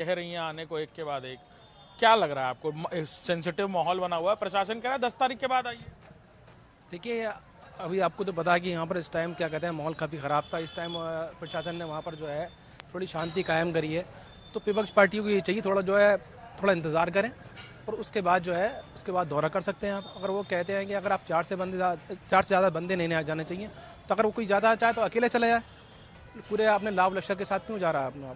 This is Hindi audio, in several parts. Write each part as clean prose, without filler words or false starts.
कह रही हैं आने को एक के बाद एक। क्या लग रहा है आपको? सेंसिटिव माहौल बना हुआ है, प्रशासन कह रहा है 10 तारीख के बाद आइए। देखिए, अभी आपको तो पता है कि यहाँ पर इस टाइम क्या कहते हैं, माहौल काफ़ी ख़राब था। इस टाइम प्रशासन ने वहाँ पर जो है थोड़ी शांति कायम करी है। तो विपक्ष पार्टियों को ये चाहिए थोड़ा जो है थोड़ा इंतज़ार करें और उसके बाद जो है उसके बाद दौरा कर सकते हैं आप। अगर वो कहते हैं कि अगर आप 4 से ज़्यादा बंदे नहीं जाने चाहिए, तो अगर वो कोई ज़्यादा चाहे तो अकेले चले जाए। पूरे आपने लाभ लश्कर के साथ क्यों जा रहा है अपना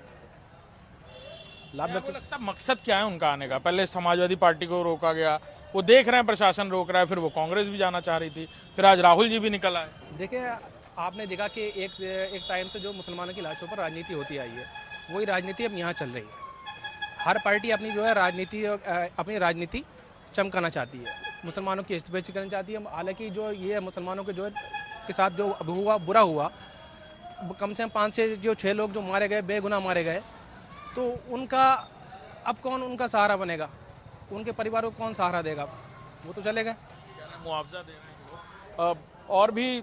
लाभ क्या आपको लश्कर? लगता है मकसद क्या है उनका आने का? पहले समाजवादी पार्टी को रोका गया, वो देख रहे हैं प्रशासन रोक रहा है, फिर वो कांग्रेस भी जाना चाह रही थी, फिर आज राहुल जी भी निकल आए। देखिए, आपने देखा कि एक टाइम से जो मुसलमानों की लाशों पर राजनीति होती आई है, वही राजनीति अब यहाँ चल रही है। हर पार्टी अपनी जो है अपनी राजनीति चमकाना चाहती है, मुसलमानों की इस्तीफे करना चाहती है। हालांकि जो ये मुसलमानों के जो के साथ जो अब हुआ बुरा हुआ, कम से कम 5 से जो 6 लोग जो मारे गए, बेगुनाह मारे गए, तो उनका अब कौन उनका सहारा बनेगा? उनके परिवार को कौन सहारा देगा? वो तो चले गए। कह रहे हैं मुआवजा दे रहे हैं वो। और भी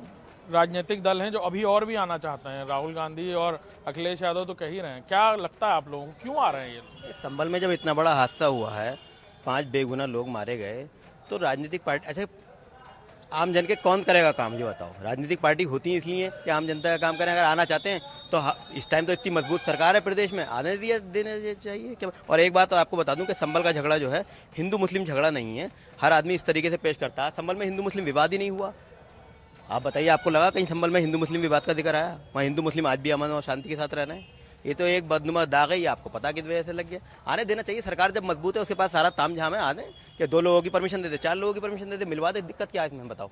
राजनीतिक दल हैं जो अभी और भी आना चाहते हैं। राहुल गांधी और अखिलेश यादव तो कह ही रहे हैं। क्या लगता है आप लोगों को, क्यों आ रहे हैं ये लोग? संभल में जब इतना बड़ा हादसा हुआ है, 5 बेगुनाह लोग मारे गए, तो राजनीतिक पार्टी अच्छा आम जन के कौन करेगा काम, ये बताओ। राजनीतिक पार्टी होती है इसलिए कि आम जनता का काम करें। अगर आना चाहते हैं तो इस टाइम तो इतनी मजबूत सरकार है प्रदेश में, आने दिया देने चाहिए क्या। और एक बात तो आपको बता दूं कि संभल का झगड़ा जो है हिंदू मुस्लिम झगड़ा नहीं है। हर आदमी इस तरीके से पेश करता है। संभल में हिंदू मुस्लिम विवाद ही नहीं हुआ। आप बताइए, आपको लगा कहीं संभल में हिंदू मुस्लिम विवाद का जिक्र आया? वहाँ हिंदू मुस्लिम आज भी अमन और शांति के साथ रह रहे हैं। ये तो एक बदनुमा दाग है, ये आपको पता किस वजह से लग गया। आने देना चाहिए। सरकार जब मजबूत है, उसके पास सारा ताम झाम है, आने कि 2 लोगों की परमिशन दे दे, 4 लोगों की परमिशन दे दे, मिलवा दे। दिक्कत क्या है इसमें, बताओ।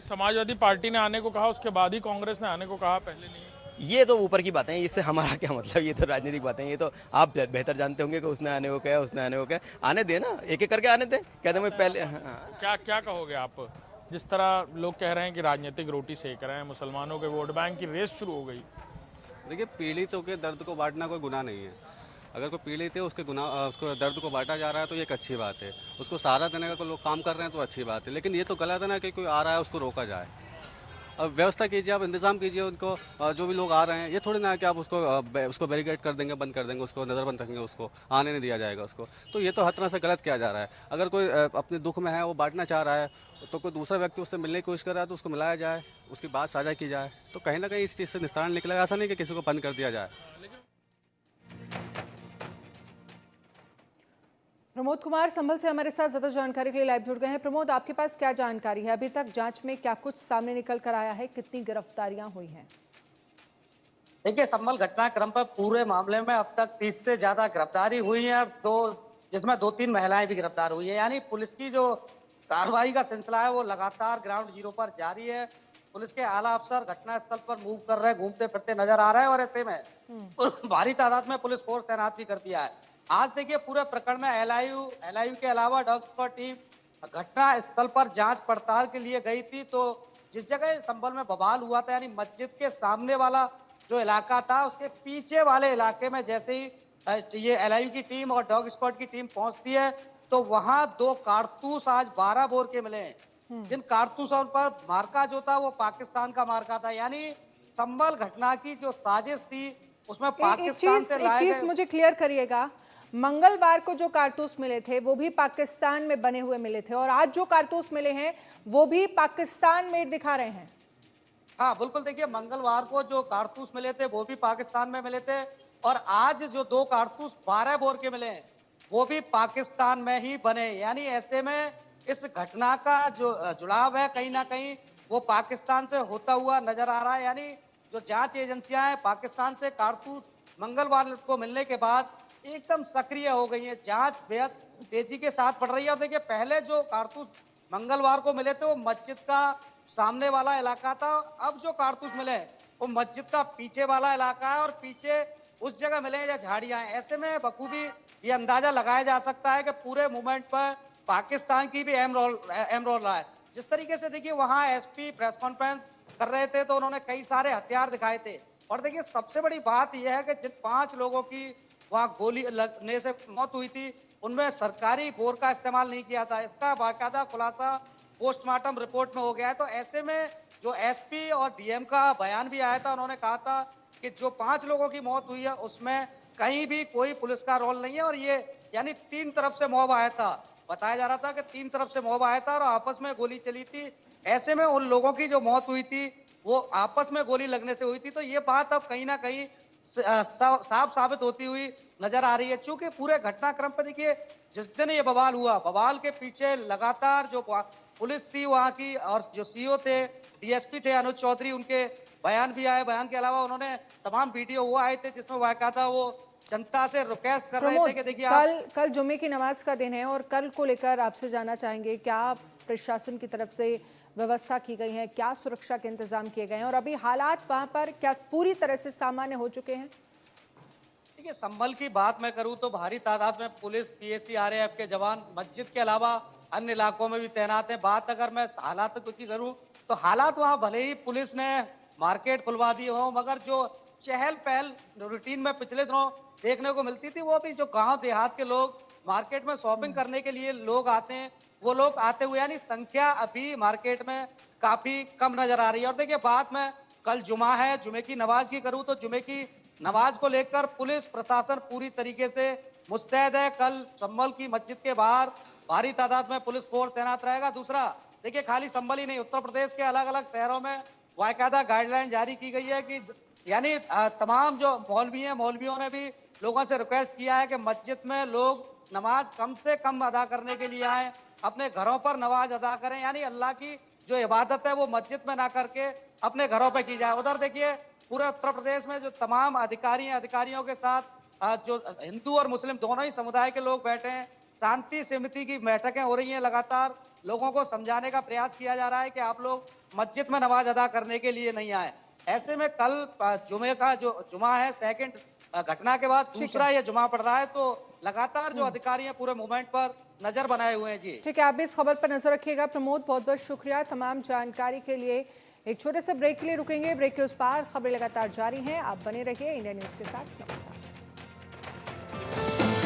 समाजवादी पार्टी ने आने को कहा, उसके बाद ही कांग्रेस ने आने को कहा, पहले नहीं। ये तो ऊपर की बातें हैं, इससे हमारा क्या मतलब। ये तो राजनीतिक बातें हैं। ये तो आप बेहतर जानते होंगे कि उसने आने को कहा, उसने आने को कहा। आने दे ना, एक एक करके आने दे। कहते मैं पहले क्या क्या कहोगे आप? जिस तरह लोग कह रहे हैं कि राजनीतिक रोटी सेक रहे हैं, मुसलमानों के वोट बैंक की रेस शुरू हो गई। देखिए, पीड़ितों के दर्द को बांटना कोई गुनाह नहीं है। अगर कोई पीड़ित है, उसको दर्द को बांटा जा रहा है तो ये एक अच्छी बात है। उसको सहारा देने का कोई लोग काम कर रहे हैं तो अच्छी बात है। लेकिन ये तो गलत है ना कि कोई आ रहा है उसको रोका जाए। अब व्यवस्था कीजिए, आप इंतजाम कीजिए उनको। जो भी लोग आ रहे हैं, ये थोड़ी ना है कि आप उसको बैरिकेड कर देंगे, बंद कर देंगे, उसको नज़रबंद रखेंगे, उसको आने नहीं दिया जाएगा उसको। तो ये तो हर तरह से गलत किया जा रहा है। अगर कोई अपने दुख में है, वो बांटना चाह रहा है, तो कोई दूसरा व्यक्ति उससे मिलने की कोशिश कर रहा है तो उसको मिलाया जाए, उसकी बात साझा की जाए। तो कहीं ना कहीं इस चीज़ से निस्तारण निकलेगा। ऐसा नहीं कि किसी को बंद कर दिया जाए। प्रमोद कुमार संभल से हमारे साथ ज्यादा जानकारी के लिए लाइव जुड़ गए हैं। प्रमोद, आपके पास क्या जानकारी है? अभी तक जांच में क्या कुछ सामने निकल कर आया है? कितनी गिरफ्तारियां हुई हैं? देखिए, संभल घटनाक्रम पर पूरे मामले में अब तक 30 से ज्यादा गिरफ्तारी हुई है और जिसमें 2-3 महिलाएं भी गिरफ्तार हुई है। यानी पुलिस की जो कार्रवाई का सिलसिला है वो लगातार ग्राउंड जीरो पर जारी है। पुलिस के आला अफसर घटना स्थल पर मूव कर रहे, घूमते फिरते नजर आ रहे हैं और ऐसे में भारी तादाद में पुलिस फोर्स तैनात भी कर दिया है। आज देखिए, पूरे प्रकरण में एलआईयू के अलावा डॉग स्क्वाड टीम घटना स्थल पर जांच पड़ताल के लिए गई थी। तो जिस जगह संभल में बवाल हुआ था, यानी मस्जिद के सामने वाला जो इलाका था, उसके पीछे वाले इलाके में जैसे ही ये एलआईयू की टीम और डॉग स्क्वाड की टीम पहुंचती है, तो वहां 2 कारतूस आज 12 बोर के मिले हैं। जिन कारतूसों पर मार्का जो था वो पाकिस्तान का मार्का था। यानी संभल घटना की जो साजिश थी उसमें पाकिस्तान से एक चीज मुझे क्लियर करिएगा। मंगलवार को जो कारतूस मिले थे वो भी पाकिस्तान में बने हुए मिले थे और आज जो कारतूस मिले हैं वो भी पाकिस्तान मेड दिखा रहे हैं। हाँ बिल्कुल, देखिए, मंगलवार को जो कारतूस मिले थे वो भी पाकिस्तान में मिले थे और आज जो 2 कारतूस 12 बोर के मिले हैं वो भी पाकिस्तान में ही बने। यानी ऐसे में इस घटना का जो जुड़ाव है कहीं ना कहीं वो पाकिस्तान से होता हुआ नजर आ रहा है। यानी जो जांच एजेंसियां हैं, पाकिस्तान से कारतूस मंगलवार को मिलने के बाद एकदम सक्रिय हो गई है। जांच बेहद तेजी के साथ बढ़ रही है। और देखिए, पहले जो कारतूस मंगलवार को मिले थे वो मस्जिद का सामने वाला इलाका था। अब जो कारतूस मिले वो मस्जिद का पीछे वाला इलाका है और पीछे उस जगह मिले या झाड़ियां हैं। ऐसे में बखूबी ये अंदाजा लगाया जा सकता है कि पूरे मूवमेंट पर पाकिस्तान की भी अहम रोल रहा है। जिस तरीके से देखिए, वहां एसपी प्रेस कॉन्फ्रेंस कर रहे थे तो उन्होंने कई सारे हथियार दिखाए थे। और देखिए, सबसे बड़ी बात यह है कि जिन 5 लोगों की वहां गोली लगने से मौत हुई थी उनमें सरकारी बोर का इस्तेमाल नहीं किया था। इसका बाकायदा खुलासा पोस्टमार्टम रिपोर्ट में हो गया है। तो ऐसे में जो एसपी और डीएम का बयान भी आया था, उन्होंने कहा था कि जो 5 लोगों की मौत हुई है उसमें कहीं भी कोई पुलिस का रोल नहीं है। और ये यानी 3 तरफ से मॉब आया था, बताया जा रहा था कि 3 तरफ से मॉब आया था और आपस में गोली चली थी। ऐसे में उन लोगों की जो मौत हुई थी वो आपस में गोली लगने से हुई थी। तो ये बात अब कहीं ना कहीं साफ साबित होती हुई नजर आ रही है। चूंकि पूरे घटनाक्रम पर देखिए, जिस दिन ये बवाल हुआ, बवाल के पीछे लगातार जो पुलिस थी वहां की और जो सीओ थे, डीएसपी थे अनुज चौधरी, उनके बयान भी आए। बयान के अलावा उन्होंने तमाम वीडियो वो आए थे जिसमें बाकायदा वो जनता से रिक्वेस्ट कर रहे थे कि देखिए कल जुम्मे की नमाज का दिन है और कल को लेकर आपसे जानना चाहेंगे क्या प्रशासन की तरफ से व्यवस्था की गई है, क्या सुरक्षा के इंतजाम किए गए हैं और अभी हालात वहां पर क्या पूरी तरह से सामान्य हो चुके हैं? देखिए, संभल की बात मैं करूं तो भारी तादाद में पुलिस, पीएसी, आरएएफ के जवान मस्जिद के अलावा अन्य इलाकों में भी तैनात हैं। बात अगर मैं हालात की करूं तो हालात वहां भले ही पुलिस ने मार्केट खुलवा दी हो, मगर जो चहल पहल रूटीन में पिछले दिनों देखने को मिलती थी, वो भी जो गांव देहात के लोग मार्केट में शॉपिंग करने के लिए लोग आते हैं, वो लोग आते हुए यानी संख्या अभी मार्केट में काफी कम नजर आ रही है। और देखिए, बात में कल जुमा है, जुमे की नमाज की करूं तो जुमे की नमाज को लेकर पुलिस प्रशासन पूरी तरीके से मुस्तैद है। कल संभल की मस्जिद के बाहर भारी तादाद में पुलिस फोर्स तैनात रहेगा। दूसरा, देखिए, खाली संभल ही नहीं, उत्तर प्रदेश के अलग अलग शहरों में बाकायदा गाइडलाइन जारी की गई है कि यानी तमाम जो मौलवी हैं, मौलवियों ने भी लोगों से रिक्वेस्ट किया है कि मस्जिद में लोग नमाज कम से कम अदा करने के लिए आए, अपने घरों पर नमाज अदा करें, यानी अल्लाह की जो इबादत है वो मस्जिद में ना करके अपने घरों पे की जाए। उधर देखिए, पूरे उत्तर प्रदेश में जो तमाम अधिकारी हैं, अधिकारियों के साथ जो हिंदू और मुस्लिम दोनों ही समुदाय के लोग बैठे हैं, शांति समिति की बैठकें हो रही हैं, लगातार लोगों को समझाने का प्रयास किया जा रहा है कि आप लोग मस्जिद में नमाज अदा करने के लिए नहीं आए। ऐसे में कल जुमे का जो जुमा है, सेकंड घटना के बाद दूसरा ये जुमा पड़ रहा है, तो लगातार जो अधिकारी हैं पूरे मूवमेंट पर नजर बनाए हुए हैं। जी ठीक है, आप भी इस खबर पर नजर रखिएगा। प्रमोद, बहुत बहुत शुक्रिया तमाम जानकारी के लिए। एक छोटे से ब्रेक के लिए रुकेंगे, ब्रेक के उस पार खबरें लगातार जारी हैं, आप बने रहिए इंडिया न्यूज के साथ। नमस्कार।